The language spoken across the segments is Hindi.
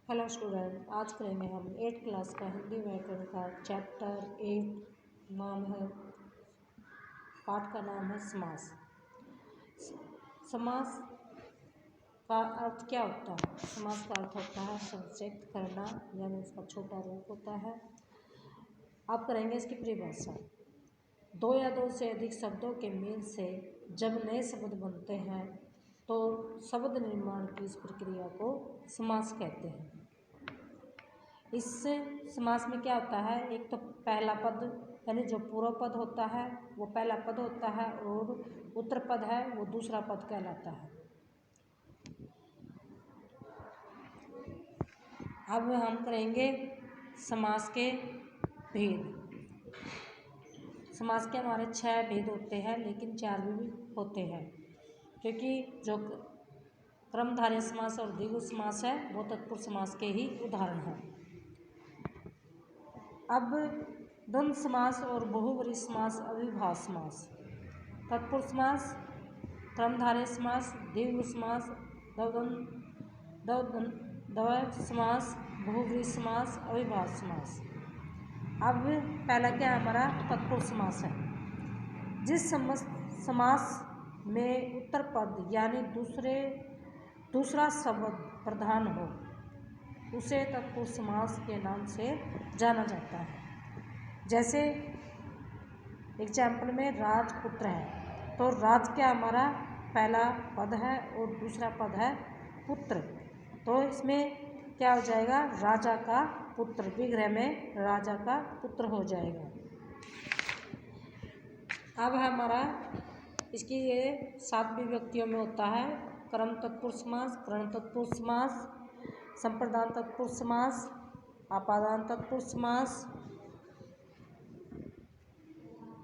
हेलो स्टूडेंट, आज करेंगे हम 8th क्लास का हिंदी व्याकरण का चैप्टर 8। नाम है, पाठ का नाम है समास। समास का अर्थ क्या होता है? समास का अर्थ होता है संक्षिप्त करना, यानी उसका छोटा रूप होता है। आप करेंगे इसकी परिभाषा। दो या दो से अधिक शब्दों के मेल से जब नए शब्द बनते हैं तो शब्द निर्माण की इस प्रक्रिया को समास कहते हैं। इस समास में क्या होता है, एक तो पहला पद यानी जो पूर्व पद होता है वो पहला पद होता है और उत्तर पद है वो दूसरा पद कहलाता है। अब हम करेंगे समास के भेद। समास के हमारे 6 भेद होते हैं, लेकिन 4 भी होते हैं, क्योंकि जो क्रमधारय समास और द्विगु समास है वो तत्पुरुष समास के ही उदाहरण हैं। अब द्वंद्व समास और बहुव्रीहि समास, अविभाज्य समास, तत्पुरुष समास, क्रमधारय समास, द्विगु समास, द्वंद्व समास, बहुव्रीहि समास, अविभाज्य समास। अब पहला क्या है हमारा? तत्पुरुष समास है। जिस समास में उत्तर पद यानी दूसरा शब्द प्रधान हो उसे तत्पुरुष समास के नाम से जाना जाता है। जैसे एग्जाम्पल में राजपुत्र है, तो राज क्या हमारा पहला पद है और दूसरा पद है पुत्र, तो इसमें क्या हो जाएगा? राजा का पुत्र, विग्रह में राजा का पुत्र हो जाएगा। अब हमारा इसकी ये 7 विभक्तियों में होता है: कर्म तत्पुरुष समास, करण तत्पुरुष समास, संप्रदान तत्पुरुष समास, आपादान तत्पुरुष समास,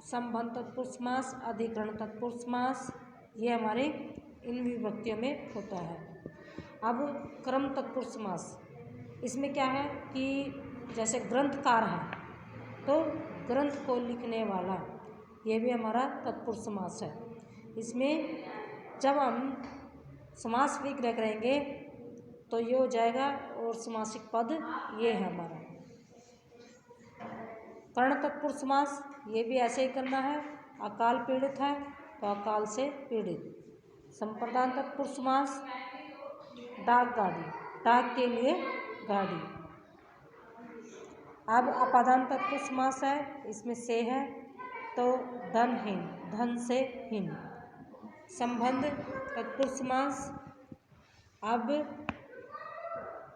संबंध तत्पुरुष समास, अधिकरण तत्पुरुष समास, ये हमारे इन विभक्तियों में होता है। अब क्रम तत्पुरुष समास, इसमें क्या है कि जैसे ग्रंथकार है तो ग्रंथ को लिखने वाला, ये भी हमारा तत्पुरुष समास है। इसमें जब हम समास विग्रह करेंगे तो ये हो जाएगा और समासिक पद ये है हमारा। कर्ण तत्पुरुष समास, ये भी ऐसे ही करना है। अकाल पीड़ित है तो अकाल से पीड़ित। संप्रदान तत्पुरुष समास, डाक गाड़ी, डाक के लिए गाड़ी। अब अपादान तत्पुरुष समास है, इसमें से है तो धनहीन, धन से हीन। संबंध तत्पुरुष समास, अब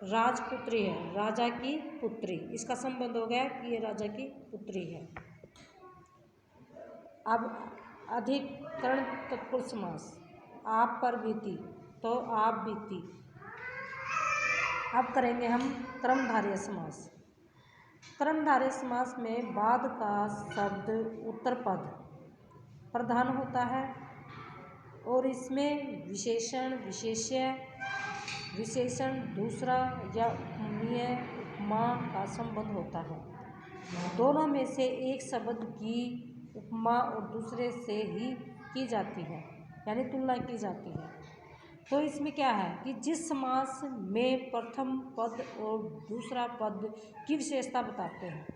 राजपुत्री है, राजा की पुत्री, इसका संबंध हो गया कि ये राजा की पुत्री है। अब अधिकरण तत्पुरुष समास, आप पर बीती तो आप बीती। अब करेंगे हम क्रमधारय समास। क्रमधारय समास में बाद का शब्द उत्तर पद प्रधान होता है और इसमें विशेषण, विशेष्य, विशेषण दूसरा या उपमेय, उपमा का संबंध होता है। दोनों में से एक शब्द की उपमा और दूसरे से ही की जाती है, यानी तुलना की जाती है। तो इसमें क्या है कि जिस समास में प्रथम पद और दूसरा पद की विशेषता बताते हैं,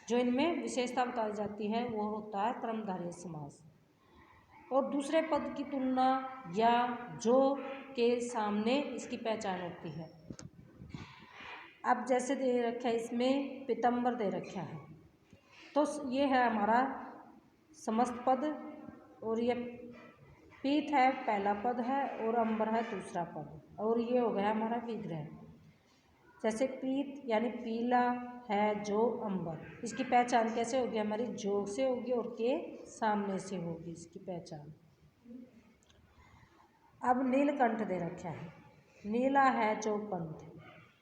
जो इनमें विशेषता बताई जाती है वो होता है क्रमधारय समास। और दूसरे पद की तुलना या जो के सामने इसकी पहचान होती है। अब जैसे दे रखा है, इसमें पीतम्बर दे रखा है, तो ये है हमारा समस्त पद, और ये पीत है पहला पद है और अंबर है दूसरा पद, और ये हो गया हमारा विग्रह। जैसे पीत यानी पीला है जो अंबर, इसकी पहचान कैसे होगी? हमारी जो से होगी और के सामने से होगी इसकी पहचान। अब नीलकंठ दे रखा है, नीला है जो कंठ,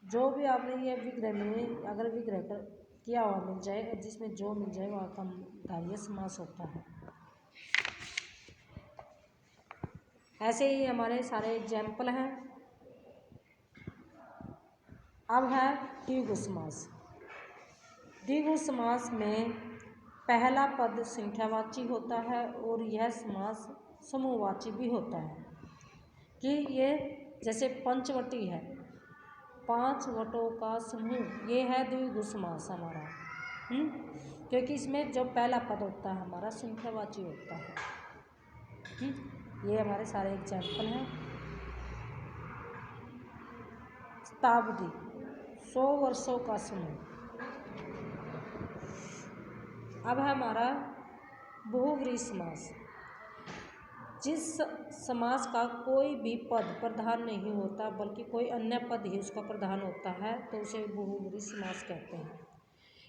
जो भी आपने ये विग्रह में अगर विग्रह किया हुआ मिल जाएगा, जिसमें जो मिल जाएगा वह क्रमधारय समास होता है। ऐसे ही हमारे सारे एग्जाम्पल हैं। अब है द्विगु समास। द्विगु समास में पहला पद संख्यावाची होता है और यह समास समूहवाची भी होता है। कि ये जैसे पंचवटी है 5 वटों का समूह, ये है द्विगु समास हमारा। क्योंकि इसमें जो पहला पद होता है हमारा संख्यावाची होता है। ये हमारे सारे एग्जाम्पल हैं। शताब्दी 100 वर्षों का समूह। अब है हमारा बहुव्रीहि समास। जिस समास का कोई भी पद प्रधान नहीं होता बल्कि कोई अन्य पद ही उसका प्रधान होता है तो उसे बहुव्रीहि समास कहते हैं।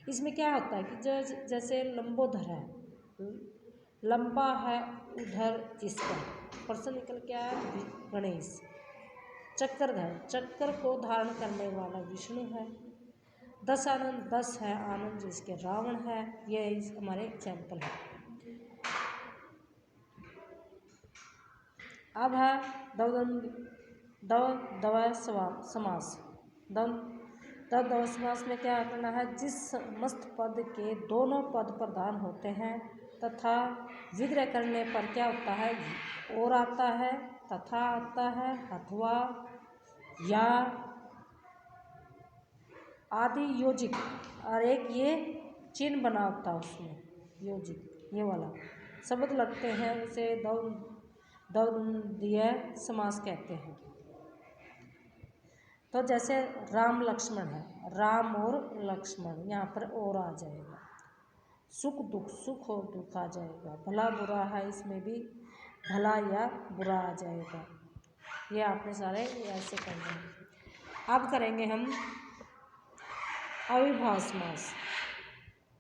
इसमें क्या होता है कि जैसे लंबोदर है, लंबा है उधर जिसका, प्रश्न निकल क्या है गणेश। चक्रधर, चक्र को धारण करने वाला विष्णु है। दशानन, 10 है आनंद जिसके रावण है। ये हमारे एग्जाम्पल है। अब है द्वंद्व समास। द्वंद्व समास में क्या करना है, जिस समस्त पद के दोनों पद प्रधान होते हैं तथा विग्रह करने पर क्या होता है, और आता है, तथा आता है, अथवा, या आदि योजिक, और एक ये चिन्ह बना होता है उसमें योजिक, ये वाला शब्द लगते हैं, उसे द्वंद्वीय समास कहते हैं। तो जैसे राम लक्ष्मण है, राम और लक्ष्मण, यहाँ पर और आ जाएगा। सुख दुख, सुख और दुख आ जाएगा। भला बुरा है, इसमें भी भला या बुरा आ जाएगा। ये आपने सारे ऐसे करने हैं। अब करेंगे हम अविभाज्य समास।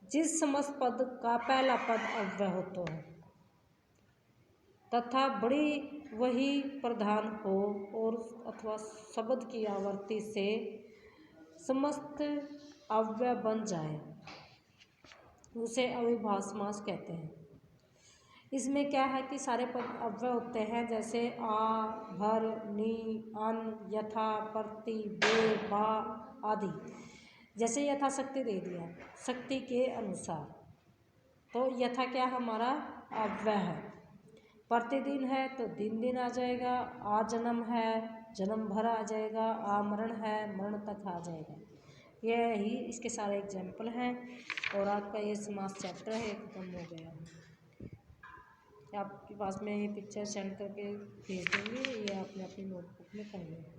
जिस समस्त पद का पहला पद अव्यय होता है तथा बड़ी वही प्रधान हो और अथवा शब्द की आवृत्ति से समस्त अव्यय बन जाए उसे अविभाज्य समास कहते हैं। इसमें क्या है कि सारे पद अव्यय होते हैं, जैसे आ, भर, नी, अन, यथा, प्रति, बे, बा आदि। जैसे यथाशक्ति दे दिया, शक्ति के अनुसार, तो यथा क्या हमारा अव्यय है। प्रतिदिन है तो दिन दिन आ जाएगा। आ जन्म है, जन्म भर आ जाएगा। आ मरण है, मरण तक आ जाएगा। यह ही इसके सारे एग्जाम्पल हैं। और आपका ये समास चैप्टर है खत्म हो गया। आपके पास में ये पिक्चर सेंड करके भेज देंगे, ये आपने अपनी नोटबुक में कर लें।